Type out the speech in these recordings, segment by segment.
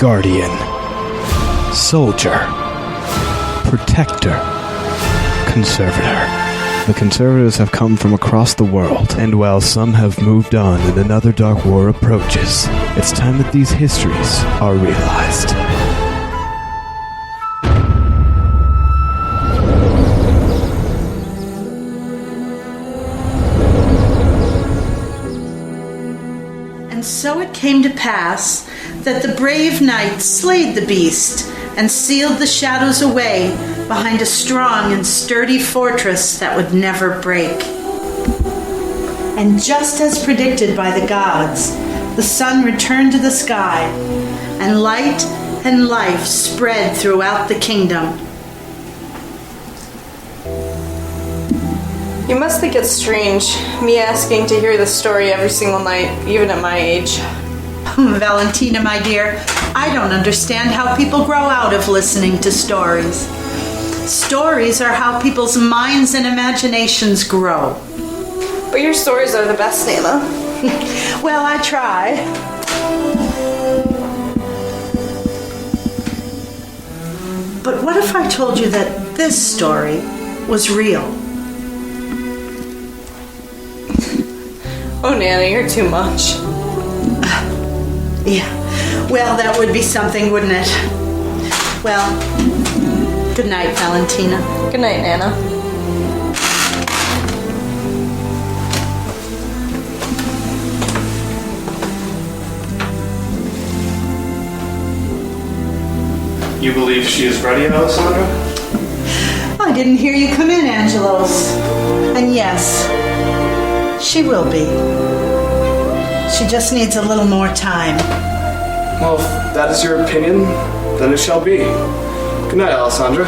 guardian, soldier, protector, conservator. The Conservators have come from across the world, and while some have moved on and another dark war approaches, it's time that these histories are realized. And so it came to pass that the brave knight slayed the beast and sealed the shadows away behind a strong and sturdy fortress that would never break. And just as predicted by the gods, the sun returned to the sky, and light and life spread throughout the kingdom. You must think it's strange, me asking to hear this story every single night, even at my age. Valentina, my dear, I don't understand how people grow out of listening to stories. Stories are how people's minds and imaginations grow. But your stories are the best, Nana. Well, I try. But what if I told you that this story was real? Oh, Nana, you're too much. Yeah, well, that would be something, wouldn't it? Well, good night, Valentina. Good night, Nana. You believe she is ready, Alessandra? I didn't hear you come in, Angelos. And yes, she will be. She just needs a little more time. Well, if that is your opinion, then it shall be. Good night, Alessandra.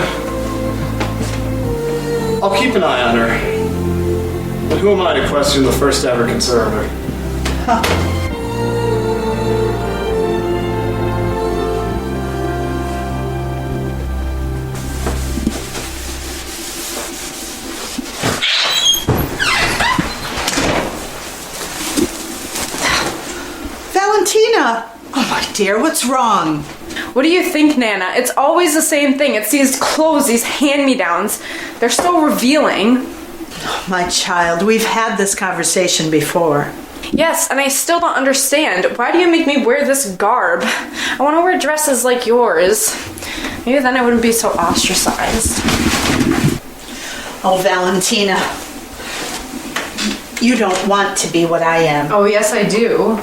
I'll keep an eye on her. But who am I to question the first ever conservator? Huh. Valentina! Oh my dear, what's wrong? What do you think, Nana? It's always the same thing. It's these clothes, these hand-me-downs. They're so revealing. My child, we've had this conversation before. Yes, and I still don't understand. Why do you make me wear this garb? I want to wear dresses like yours. Maybe then I wouldn't be so ostracized. Oh, Valentina. You don't want to be what I am. Oh, yes, I do.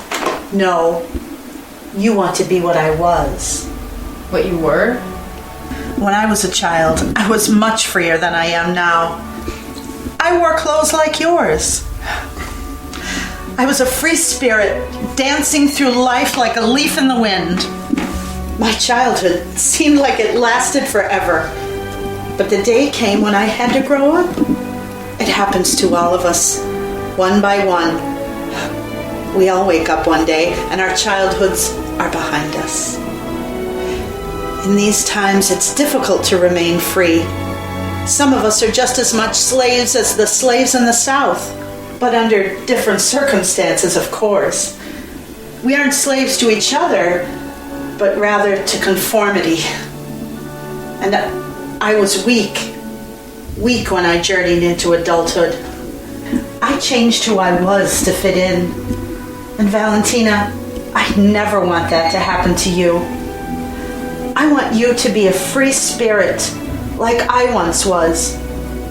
No, you want to be what I was. What you were? When I was a child, I was much freer than I am now. I wore clothes like yours. I was a free spirit, dancing through life like a leaf in the wind. My childhood seemed like it lasted forever. But the day came when I had to grow up. It happens to all of us, one by one. We all wake up one day and our childhoods are behind us. In these times, it's difficult to remain free. Some of us are just as much slaves as the slaves in the South, but under different circumstances, of course. We aren't slaves to each other, but rather to conformity. And I was weak when I journeyed into adulthood. I changed who I was to fit in. And Valentina, I never want that to happen to you. I want you to be a free spirit, like I once was.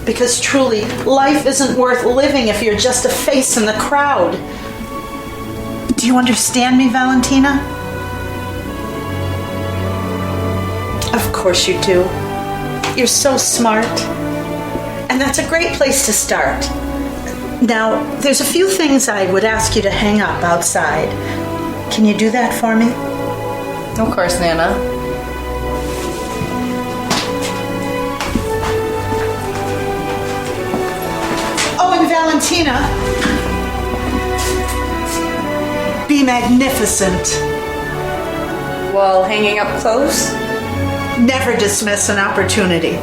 Because truly, life isn't worth living if you're just a face in the crowd. Do you understand me, Valentina? Of course you do. You're so smart. And that's a great place to start. Now, there's a few things I would ask you to hang up outside. Can you do that for me? Of course, Nana. Oh, and Valentina, be magnificent. While hanging up clothes? Never dismiss an opportunity.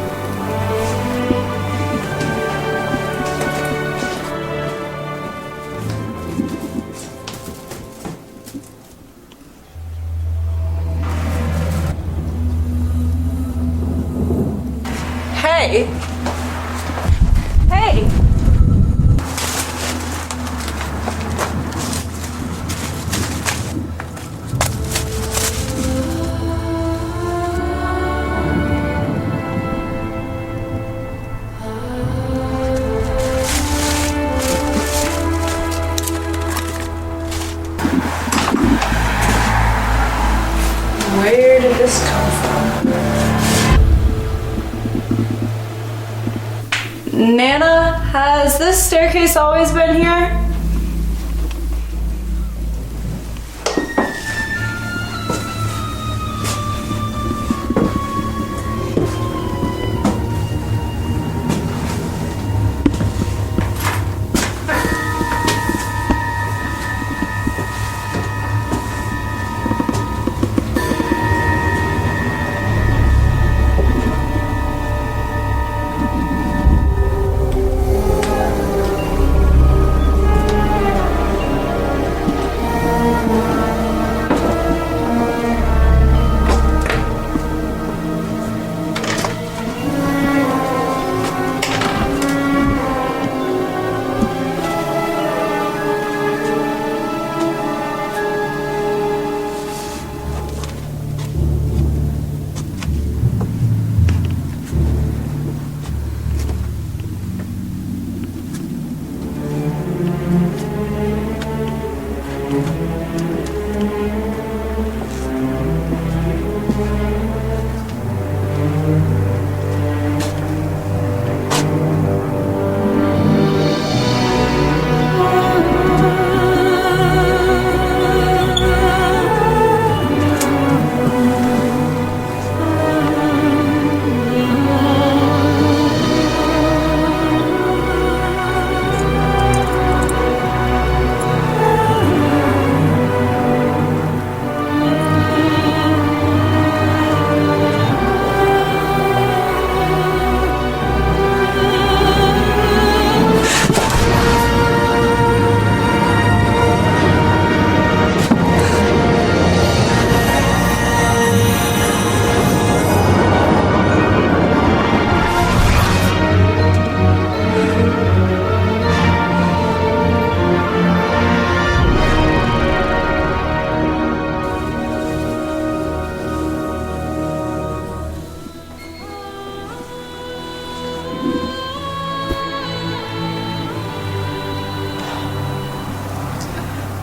Hey! Hey! Where did this come from? Nana, has this staircase always been here?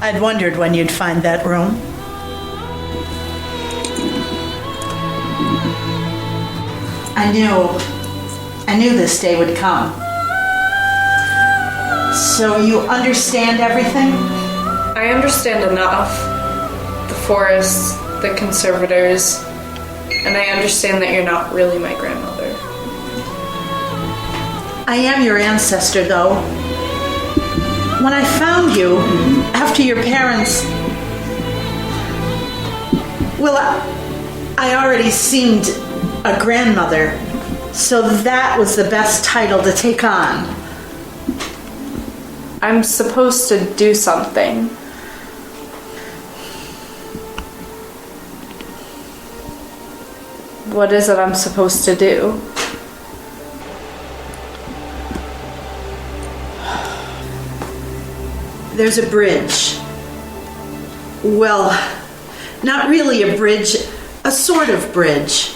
I'd wondered when you'd find that room. I knew this day would come. So you understand everything? I understand enough. The forest, the conservators, and I understand that you're not really my grandmother. I am your ancestor, though. When I found you, after your parents... Well, I already seemed a grandmother, so that was the best title to take on. I'm supposed to do something. What is it I'm supposed to do? There's a bridge. Well, not really a bridge, a sort of bridge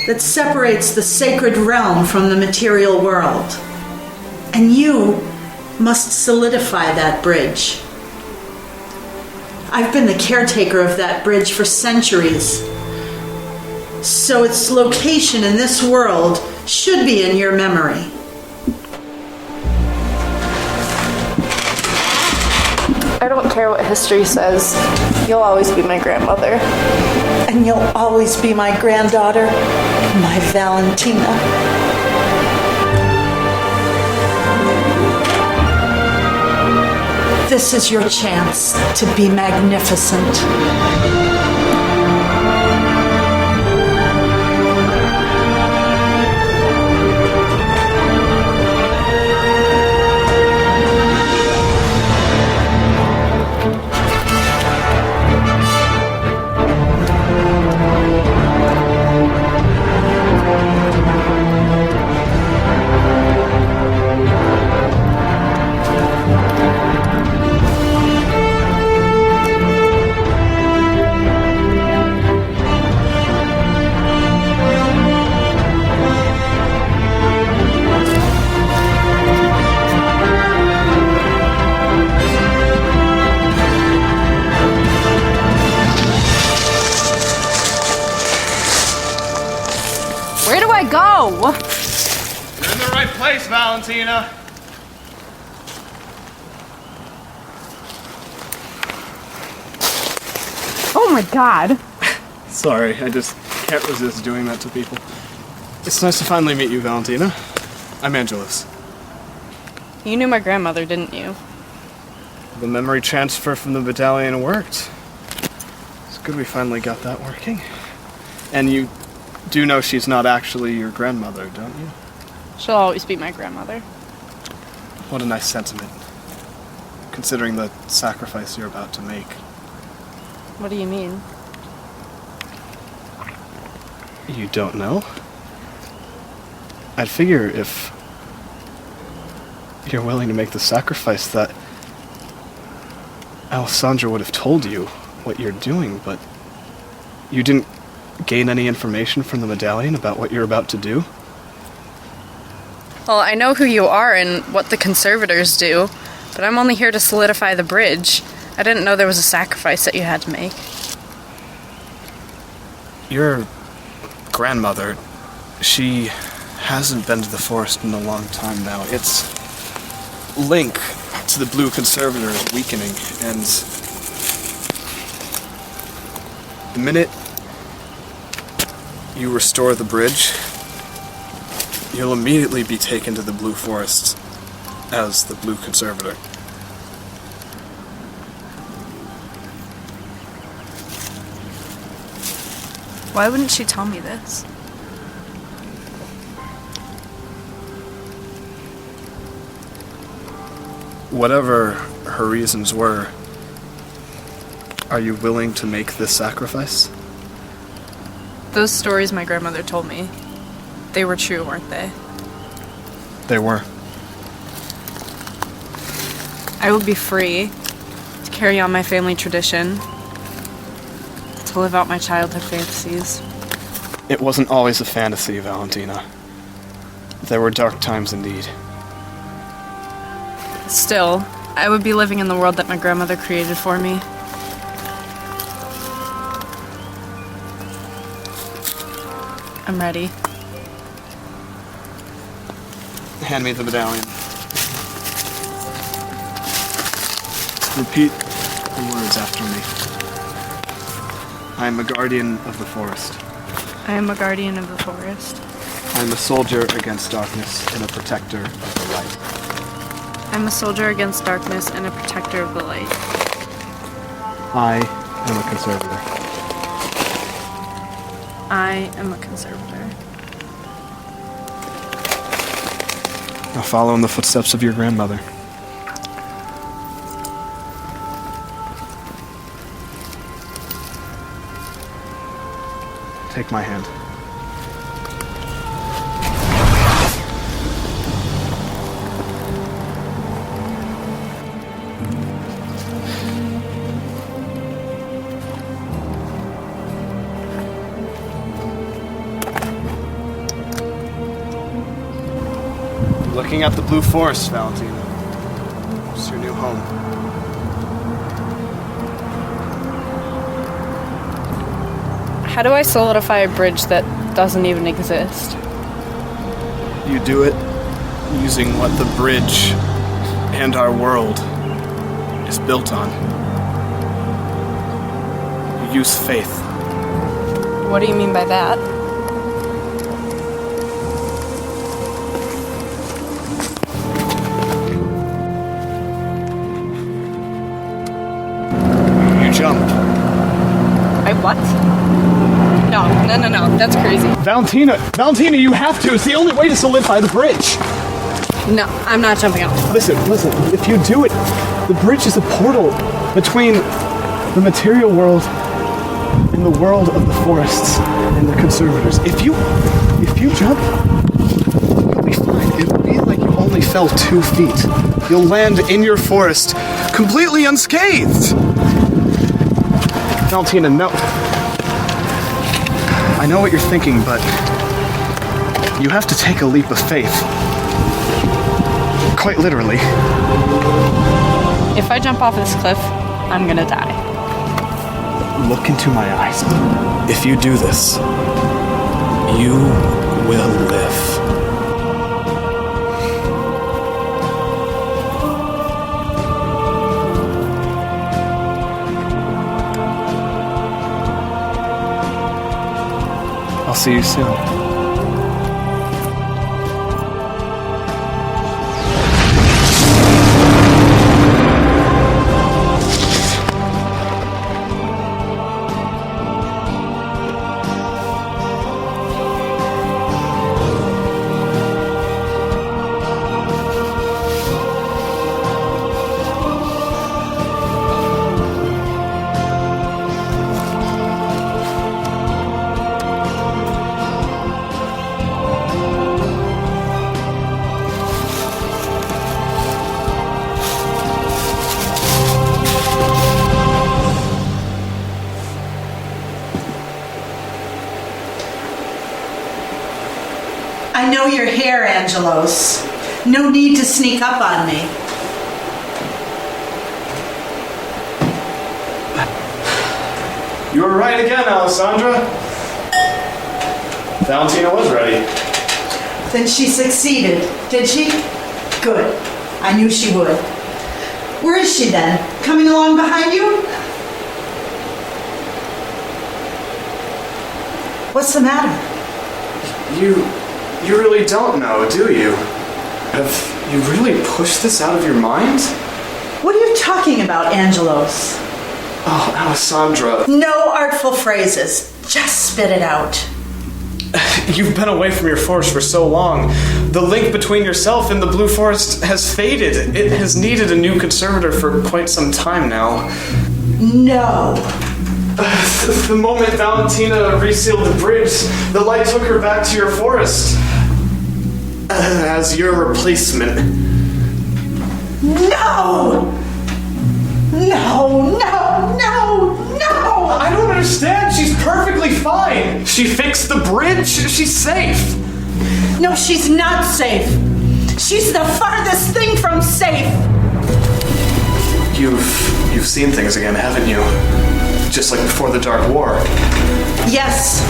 that separates the sacred realm from the material world. And you must solidify that bridge. I've been the caretaker of that bridge for centuries, so its location in this world should be in your memory. I don't care what history says. You'll always be my grandmother. And you'll always be my granddaughter, my Valentina. This is your chance to be magnificent. go! You're in the right place, Valentina. Oh my god. Sorry, I just can't resist doing that to people. It's nice to finally meet you, Valentina. I'm Angelus. You knew my grandmother, didn't you? The memory transfer from the medallion worked. It's good we finally got that working. And you do know she's not actually your grandmother, don't you? She'll always be my grandmother. What a nice sentiment, considering the sacrifice you're about to make. What do you mean? You don't know? I'd figure if you're willing to make the sacrifice that Alessandra would have told you what you're doing, but you didn't gain any information from the medallion about what you're about to do? Well, I know who you are and what the Conservators do, but I'm only here to solidify the bridge. I didn't know there was a sacrifice that you had to make. Your grandmother, she hasn't been to the forest in a long time now. Its link to the Blue Conservator is weakening, and the minute you restore the bridge, you'll immediately be taken to the Blue Forest as the Blue Conservator. Why wouldn't she tell me this? Whatever her reasons were, are you willing to make this sacrifice? Those stories my grandmother told me, they were true, weren't they? They were. I would be free to carry on my family tradition, to live out my childhood fantasies. It wasn't always a fantasy, Valentina. There were dark times indeed. Still, I would be living in the world that my grandmother created for me. I'm ready. Hand me the medallion. Repeat the words after me. I am a guardian of the forest. I am a guardian of the forest. I am a soldier against darkness and a protector of the light. I'm a soldier against darkness and a protector of the light. I am a conservator. I am a conservator. Now follow in the footsteps of your grandmother. Take my hand. Looking at the Blue Forest, Valentina. It's your new home. How do I solidify a bridge that doesn't even exist? You do it using what the bridge and our world is built on. You use faith. What do you mean by that? You jump. I what? No, that's crazy. Valentina, you have to. It's the only way to solidify the bridge. No, I'm not jumping off. Listen, if you do it, the bridge is a portal between the material world and the world of the forests and the conservators. If you jump, you'll be fine. It'll be like you only fell 2 feet. You'll land in your forest completely unscathed. Valentina, no. I know what you're thinking, but you have to take a leap of faith. Quite literally. If I jump off this cliff, I'm gonna die. Look into my eyes. If you do this, you will live. I'll see you soon. I know you're here, Angelos. No need to sneak up on me. You were right again, Alessandra. Valentina was ready. Then she succeeded, did she? Good. I knew she would. Where is she then? Coming along behind you? What's the matter? You really don't know, do you? Have you really pushed this out of your mind? What are you talking about, Angelos? Oh, Alessandra. No artful phrases. Just spit it out. You've been away from your forest for so long. The link between yourself and the Blue Forest has faded. It has needed a new conservator for quite some time now. No. The moment Valentina resealed the bridge, the light took her back to your forest. As your replacement. No! No, no, no, no! I don't understand. She's perfectly fine. She fixed the bridge. She's safe. No, she's not safe. She's the farthest thing from safe. You've seen things again, haven't you? Just like before the Dark War. Yes,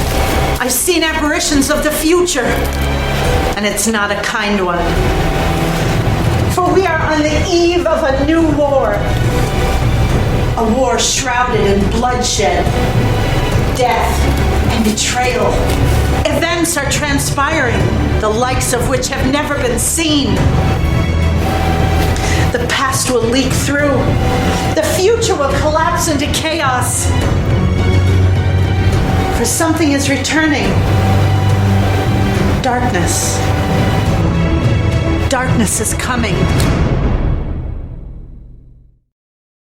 I've seen apparitions of the future, and it's not a kind one. For we are on the eve of a new war. A war shrouded in bloodshed, death, and betrayal. Events are transpiring, the likes of which have never been seen. The past will leak through. The future will collapse into chaos. For something is returning. Darkness. Darkness is coming.